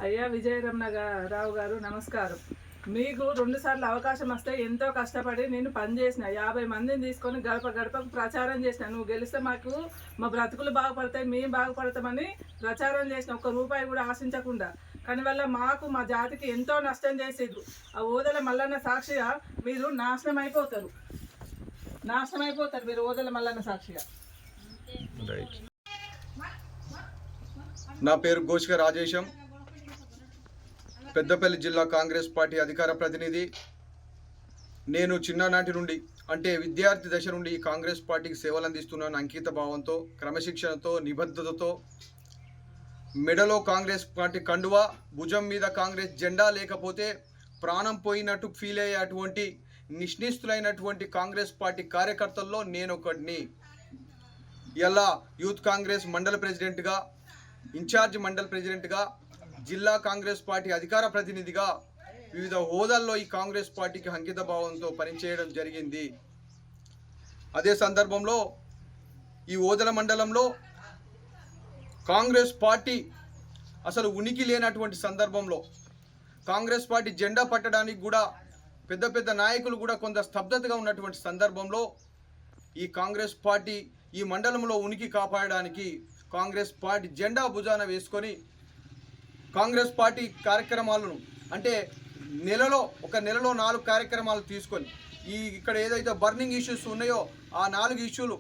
అయ్యా రావు గారు నమస్కారం. మీకు 2 సార్లు అవకాశం వస్తే ఎంతో కష్టపడి నేను పనిచేసిన 50 మందిని తీసుకొని గడప గడపకు ప్రచారం చేసిన. నువ్వు గెలిస్తే మాకు మా బ్రతుకులు బాగుపడతాయి, మేము బాగుపడతామని ప్రచారం చేసిన, ఒక్క రూపాయి కూడా ఆశించకుండా. కానీ వల్ల మాకు మా జాతికి ఎంతో నష్టం చేసేది. ఆ ఓదల మల్లన్న సాక్షిగా మీరు నాశనం అయిపోతారు మీరు ఓదల మల్లన్న సాక్షిగా. నా పేరు గోషిక రాజేశం, పెద్దపల్లి జిల్లా కాంగ్రెస్ పార్టీ అధికార ప్రతినిధి. నేను చిన్ననాటి నుండి అంటే విద్యార్థి దశ నుండి కాంగ్రెస్ పార్టీకి సేవలు అందిస్తున్నాను. అంకిత భావంతో, క్రమశిక్షణతో, నిబద్ధతతో. మెడలో కాంగ్రెస్ పార్టీ కండువా, భుజం మీద కాంగ్రెస్ జెండా లేకపోతే ప్రాణం పోయినట్టు ఫీల్ అయ్యే అటువంటి నిష్ణిస్తులైనటువంటి కాంగ్రెస్ పార్టీ కార్యకర్తల్లో నేను ఒకటిని. ఇలా యూత్ కాంగ్రెస్ మండల ప్రెసిడెంట్గా, ఇన్ఛార్జ్ మండల్ ప్రెసిడెంట్గా, జిల్లా కాంగ్రెస్ పార్టీ అధికార ప్రతినిధిగా వివిధ హోదాల్లో ఈ కాంగ్రెస్ పార్టీకి అంకిత భావంతో పనిచేయడం జరిగింది. అదే సందర్భంలో ఈ ఓదల మండలంలో కాంగ్రెస్ పార్టీ అసలు ఉనికి లేనటువంటి సందర్భంలో కాంగ్రెస్ పార్టీ జెండా పట్టడానికి కూడా పెద్ద పెద్ద నాయకులు కూడా కొంత స్తబ్దతగా ఉన్నటువంటి సందర్భంలో ఈ కాంగ్రెస్ పార్టీ ఈ మండలంలో ఉనికి కాపాడడానికి కాంగ్రెస్ పార్టీ జెండా భుజాన వేసుకొని కాంగ్రెస్ పార్టీ కార్యక్రమాలను అంటే ఒక నెలలో 4 కార్యక్రమాలు తీసుకొని ఇక్కడ ఏదైతే బర్నింగ్ ఇష్యూస్ ఉన్నాయో ఆ 4 ఇష్యూలు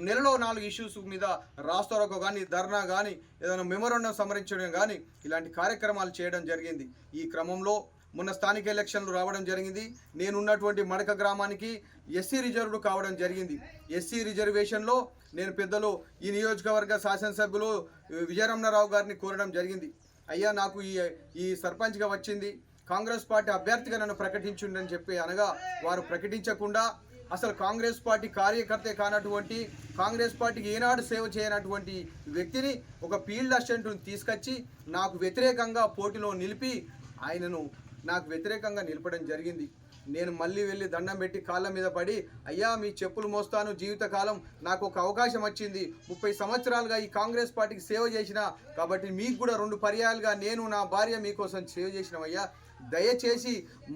నెలలో 4 ఇష్యూస్ మీద రాస్తారోకో కానీ, ధర్నా కానీ, ఏదైనా మెమోరాండం సమర్పించడం కానీ ఇలాంటి కార్యక్రమాలు చేయడం జరిగింది. ఈ క్రమంలో మొన్న స్థానిక ఎలక్షన్లు రావడం జరిగింది. నేనున్నటువంటి మడక గ్రామానికి ఎస్సీ రిజర్వ్డ్ కావడం జరిగింది. ఎస్సీ రిజర్వేషన్లో నేను పెద్దలు ఈ నియోజకవర్గ శాసనసభ్యులు విజయరమణారావు గారిని కోరడం జరిగింది. అయ్యా, నాకు ఈ సర్పంచ్గా వచ్చింది, కాంగ్రెస్ పార్టీ అభ్యర్థిగా నన్ను ప్రకటించుండని చెప్పి అనగా వారు ప్రకటించకుండా అసలు కాంగ్రెస్ పార్టీ కార్యకర్తే కానటువంటి, కాంగ్రెస్ పార్టీకి ఏనాడు సేవ చేయనటువంటి వ్యక్తిని ఒక ఫీల్డ్ అసిస్టెంట్ను తీసుకొచ్చి నాకు వ్యతిరేకంగా పోటీలో నిలిపి ఆయనను నాకు వ్యతిరేకంగా నిలపడం జరిగింది. నేను మళ్ళీ వెళ్ళి దండం పెట్టి కాళ్ళ మీద పడి, అయ్యా మీ చెప్పులు మోస్తాను, జీవితకాలం నాకు ఒక అవకాశం వచ్చింది, 30 సంవత్సరాలుగా ఈ కాంగ్రెస్ పార్టీకి సేవ చేసిన కాబట్టి మీకు కూడా 2 పర్యాయాలుగా నేను నా భార్య మీకోసం సేవ చేసినామయ్యా, దయచేసి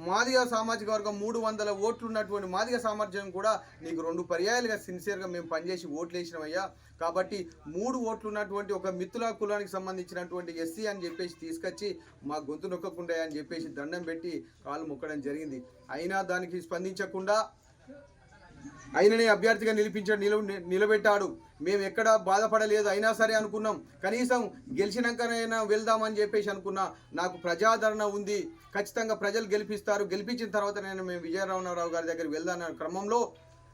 మాదిగ సామాజిక వర్గం 300 ఓట్లు ఉన్నటువంటి మాదిగ సామర్థ్యం కూడా నీకు 2 పర్యాయాలుగా సిన్సియర్గా మేము పనిచేసి ఓట్లు వేసినామయ్యా, కాబట్టి 3 ఓట్లు ఉన్నటువంటి ఒక మిత్తుల కులానికి సంబంధించినటువంటి ఎస్సీ అని చెప్పేసి తీసుకొచ్చి మా గొంతు నొక్కకుండా అని చెప్పేసి దండం పెట్టి కాలు మొక్కడం జరిగింది. అయినా దానికి స్పందించకుండా ఆయననే అభ్యర్థిగా నిలబెట్టాడు. మేము ఎక్కడా బాధపడలేదు. అయినా సరే అనుకున్నాం కనీసం గెలిచినాకనైనా వెళ్దామని చెప్పేసి అనుకున్నా. నాకు ప్రజాదరణ ఉంది, ఖచ్చితంగా ప్రజలు గెలిపిస్తారు, గెలిపించిన తర్వాత మేము విజయరమణారావు గారి దగ్గరికి వెళ్దామన్న క్రమంలో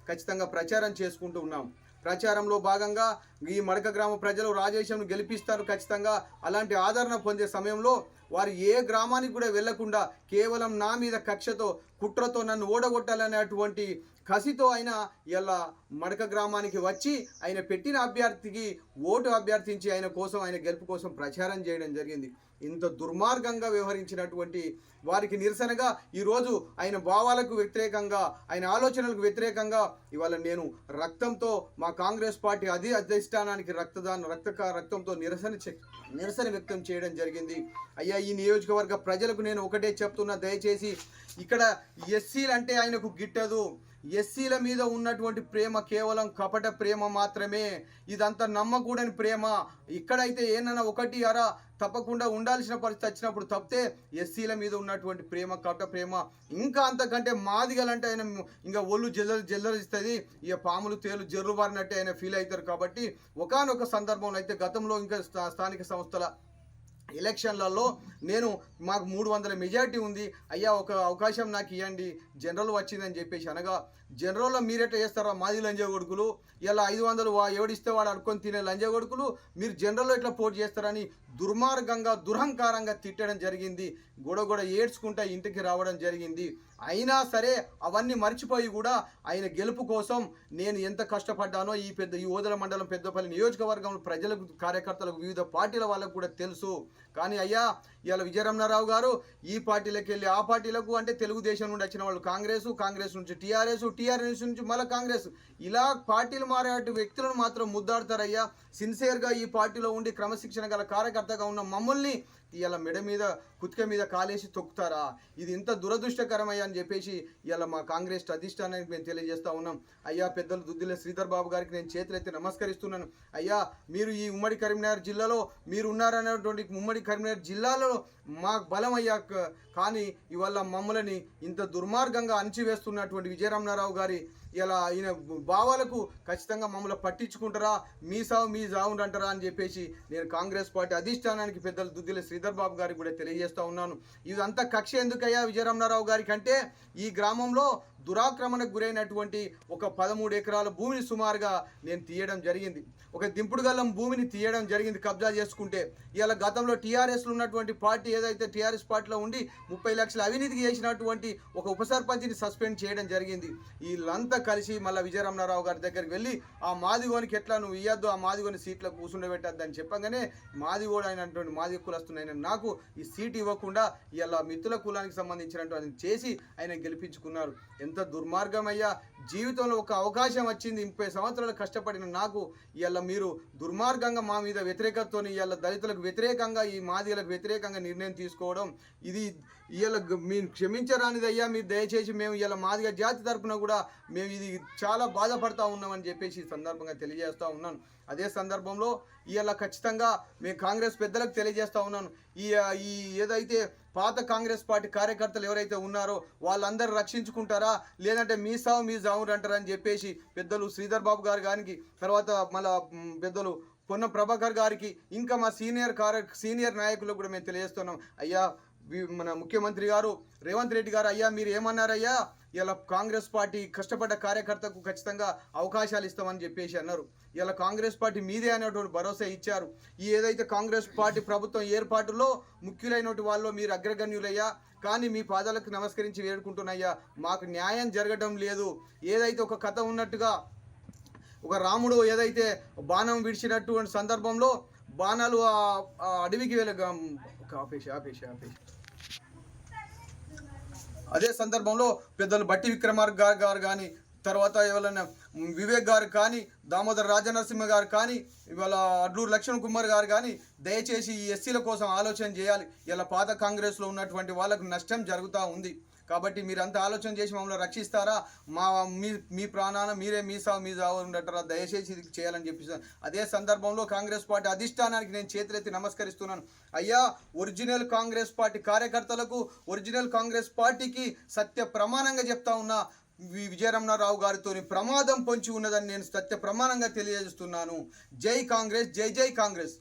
ఖచ్చితంగా ప్రచారం చేసుకుంటూ ఉన్నాం. ప్రచారంలో భాగంగా ఈ మడక గ్రామ ప్రజలు రాజేశంను గెలిపిస్తారు ఖచ్చితంగా. అలాంటి ఆదరణ పొందే సమయంలో వారు ఏ గ్రామానికి కూడా వెళ్లకుండా కేవలం నా మీద కక్షతో, కుట్రతో నన్ను ఓడగొట్టాలనేటువంటి కసితో ఆయన ఇలా మడక గ్రామానికి వచ్చి ఆయన పెట్టిన అభ్యర్థికి ఓటు అభ్యర్థించి ఆయన గెలుపు కోసం ప్రచారం చేయడం జరిగింది. ఇంత దుర్మార్గంగా వ్యవహరించినటువంటి వారికి నిరసనగా ఈరోజు ఆయన భావాలకు వ్యతిరేకంగా, ఆయన ఆలోచనలకు వ్యతిరేకంగా ఇవాళ నేను రక్తంతో మా కాంగ్రెస్ పార్టీ అధిష్టానానికి రక్తంతో నిరసన వ్యక్తం చేయడం జరిగింది. అయ్యా, ఈ నియోజకవర్గ ప్రజలకు నేను ఒకటే చెప్తున్నా, దయచేసి ఇక్కడ ఎస్సీలు అంటే ఆయనకు గిట్టదు. ఎస్సీల మీద ఉన్నటువంటి ప్రేమ కేవలం కపట ప్రేమ మాత్రమే. ఇదంతా నమ్మకూడని ప్రేమ. ఇక్కడైతే ఏనన్నా ఒకటి అరా తప్పకుండా ఉండాల్సిన పరిస్థితి వచ్చినప్పుడు తప్పితే ఎస్సీల మీద ఉన్నటువంటి ప్రేమ కపట ప్రేమ. ఇంకా అంతకంటే మాదిగలంటే ఆయన ఇంకా ఒళ్ళు జల్లరిస్తుంది, ఇక పాములు తేలు జర్రు బారినట్టే ఆయన ఫీల్ అవుతారు. కాబట్టి ఒకానొక సందర్భంలో అయితే గతంలో ఇంకా స్థానిక సంస్థల ఎలక్షన్లలో మాకు 300 మెజారిటీ ఉంది, అయ్యా ఒక అవకాశం నాకు ఇవ్వండి, జనరల్ వచ్చిందని చెప్పేసి అనగా, జనరల్లో మీరెట్లా చేస్తారా మాది లంజా కొడుకులు, ఇలా 500 ఎవడిస్తే వాడు అనుకొని తినే లంజా కొడుకులు, మీరు జనరల్లో ఎట్లా పోటీ చేస్తారని దుర్మార్గంగా దురహంకారంగా తిట్టడం జరిగింది. గొడగొడ ఏడ్చుకుంటా ఇంటికి రావడం జరిగింది. అయినా సరే అవన్నీ మర్చిపోయి కూడా ఆయన గెలుపు కోసం నేను ఎంత కష్టపడ్డానో ఈ ఓదల మండలం పెద్దపల్లి నియోజకవర్గంలో ప్రజలకు, కార్యకర్తలకు, వివిధ పార్టీల వాళ్ళకు కూడా తెలుసు. కానీ అయ్యా, ఇవాళ విజయరమణారావు గారు ఈ పార్టీలకు వెళ్ళి ఆ పార్టీలకు, అంటే తెలుగుదేశం నుండి వచ్చిన వాళ్ళు కాంగ్రెస్ నుంచి టీఆర్ఎస్ నుంచి మళ్ళీ కాంగ్రెస్, ఇలా పార్టీలు మారే వ్యక్తులను మాత్రం ముద్దాడతారయ్యా. సిన్సియర్గా ఈ పార్టీలో ఉండి క్రమశిక్షణ గల కార్యకర్తగా ఉన్న మమ్మల్ని ఇలా మెడ మీద కుతిక మీద కాలేసి తొక్కుతారా? ఇది ఇంత దురదృష్టకరమయ్యా అని చెప్పేసి ఇలా మా కాంగ్రెస్ అధిష్టానానికి మేము తెలియజేస్తా ఉన్నాం. అయ్యా పెద్దలు దుద్దిల శ్రీధర్ బాబు గారికి నేను చేతులెత్తి నమస్కరిస్తున్నాను. అయ్యా మీరు ఈ ఉమ్మడి కరీంనగర్ జిల్లాలో మీరు ఉన్నారనేటువంటి ఉమ్మడి కరీంనగర్ జిల్లాలో మాకు బలం అయ్యా, కానీ ఇవాళ మమ్మల్ని ఇంత దుర్మార్గంగా అణచివేస్తున్నటువంటి విజయరమణారావు గారి ఇలా ఈయన భావాలకు ఖచ్చితంగా మమ్మల్ని పట్టించుకుంటారా, మీ సావు మీ జావుండి అంటారా అని చెప్పేసి నేను కాంగ్రెస్ పార్టీ అధిష్టానానికి పెద్దలు దుద్దిల శ్రీధర్ బాబు గారికి కూడా తెలియజేస్తూ ఉన్నాను. ఇదంతా కక్ష ఎందుకయ్యా విజయరమణారావు గారికి అంటే ఈ గ్రామంలో దురాక్రమణకు గురైనటువంటి ఒక 13 ఎకరాల భూమిని సుమారుగా నేను తీయడం జరిగింది. ఒక దింపుడు గల్లం భూమిని తీయడం జరిగింది కబ్జా చేసుకుంటే. ఇలా గతంలో టీఆర్ఎస్లో ఉన్నటువంటి పార్టీ ఏదైతే టీఆర్ఎస్ పార్టీలో ఉండి 30 లక్షల అవినీతికి చేసినటువంటి ఒక ఉప సర్పంచ్ని సస్పెండ్ చేయడం జరిగింది. వీళ్ళంతా కలిసి మళ్ళీ విజయరమణారావు గారి దగ్గరికి వెళ్ళి ఆ మాదిగోనికి ఎట్లా నువ్వు ఇయ్యద్దు, ఆ మాదిగోని సీట్లకు కూర్చుండబెట్టద్దు అని చెప్పగానే మాదిగోడు అయినటువంటి మాదిగ కులస్తున్నాయి నాకు ఈ సీట్ ఇవ్వకుండా ఇలా మిత్తుల కులానికి సంబంధించినటువంటి చేసి ఆయన గెలిపించుకున్నారు. ఎంత దుర్మార్గం అయ్యా! జీవితంలో ఒక అవకాశం వచ్చింది, 30 సంవత్సరాలు కష్టపడిన నాకు ఇలా మీరు దుర్మార్గంగా మా మీద వ్యతిరేకతతో ఇలా దళితులకు వ్యతిరేకంగా ఈ మాదిగలకు వ్యతిరేకంగా నిర్ణయం తీసుకోవడం ఇది ఇలా మీరు క్షమించరానిది అయ్యా. మీరు దయచేసి మేము ఇలా మాదిగ జాతి తరపున కూడా మేము ఇది చాలా బాధపడతా ఉన్నామని చెప్పేసి ఈ సందర్భంగా తెలియజేస్తూ ఉన్నాను. అదే సందర్భంలో ఇలా ఖచ్చితంగా మేము కాంగ్రెస్ పెద్దలకు తెలియజేస్తూ ఉన్నాను. ఈ ఏదైతే పాత కాంగ్రెస్ పార్టీ కార్యకర్తలు ఎవరైతే ఉన్నారో వాళ్ళందరూ రక్షించుకుంటారా, లేదంటే మీ సావు మీ జావురు అంటారని చెప్పేసి పెద్దలు శ్రీధర్ బాబు గారు గారికి, తర్వాత మళ్ళా పెద్దలు పొన్న ప్రభాకర్ గారికి, ఇంకా మా సీనియర్ నాయకులకు కూడా మేము తెలియజేస్తున్నాం. అయ్యా మన ముఖ్యమంత్రి గారు రేవంత్ రెడ్డి గారు, అయ్యా మీరు ఏమన్నారయ్యా, ఇలా కాంగ్రెస్ పార్టీ కష్టపడ్డ కార్యకర్తకు ఖచ్చితంగా అవకాశాలు ఇస్తామని చెప్పేసి అన్నారు. ఇలా కాంగ్రెస్ పార్టీ మీదే అనేటువంటి భరోసా ఇచ్చారు. ఈ ఏదైతే కాంగ్రెస్ పార్టీ ప్రభుత్వం ఏర్పాటులో ముఖ్యులైనటువంటి వాళ్ళు మీరు అగ్రగణ్యులయ్యా, కానీ మీ పాదాలకు నమస్కరించి వేడుకుంటున్నాయ్యా, మాకు న్యాయం జరగడం లేదు. ఏదైతే ఒక కథ ఉన్నట్టుగా ఒక రాముడు ఏదైతే బాణం విడిచినటువంటి సందర్భంలో బాణాలు ఆ అడవికి ఆపేసి అదే సందర్భంలో పెద్దలు బట్టి విక్రమార్క గారు కానీ, తర్వాత ఎవరైనా వివేక్ గారు కానీ, దామోదర్ రాజనరసింహ గారు కానీ, ఇవాళ అడ్లూరు లక్ష్మణ్ కుమార్ గారు కానీ దయచేసి ఈ ఎస్సీల కోసం ఆలోచన చేయాలి. ఇలా పాత కాంగ్రెస్లో ఉన్నటువంటి వాళ్ళకు నష్టం జరుగుతూ ఉంది. కాబట్టి మీరంతా ఆలోచన చేసి మమ్మల్ని రక్షిస్తారా, మీ ప్రాణాన మీరే మీ సావు మీ జావు ఉండటారా, దయచేసి ఇది చేయాలని చెప్పిస్తాను. అదే సందర్భంలో కాంగ్రెస్ పార్టీ అధిష్టానానికి నేను చేతులెత్తి నమస్కరిస్తున్నాను. అయ్యా ఒరిజినల్ కాంగ్రెస్ పార్టీ కార్యకర్తలకు, ఒరిజినల్ కాంగ్రెస్ పార్టీకి సత్య ప్రమాణంగా చెప్తా ఉన్నా, విజయరమణారావు గారితో ప్రమాదం పొంచి ఉన్నదని నేను సత్య ప్రమాణంగా తెలియజేస్తున్నాను. జై కాంగ్రెస్, జై జై కాంగ్రెస్.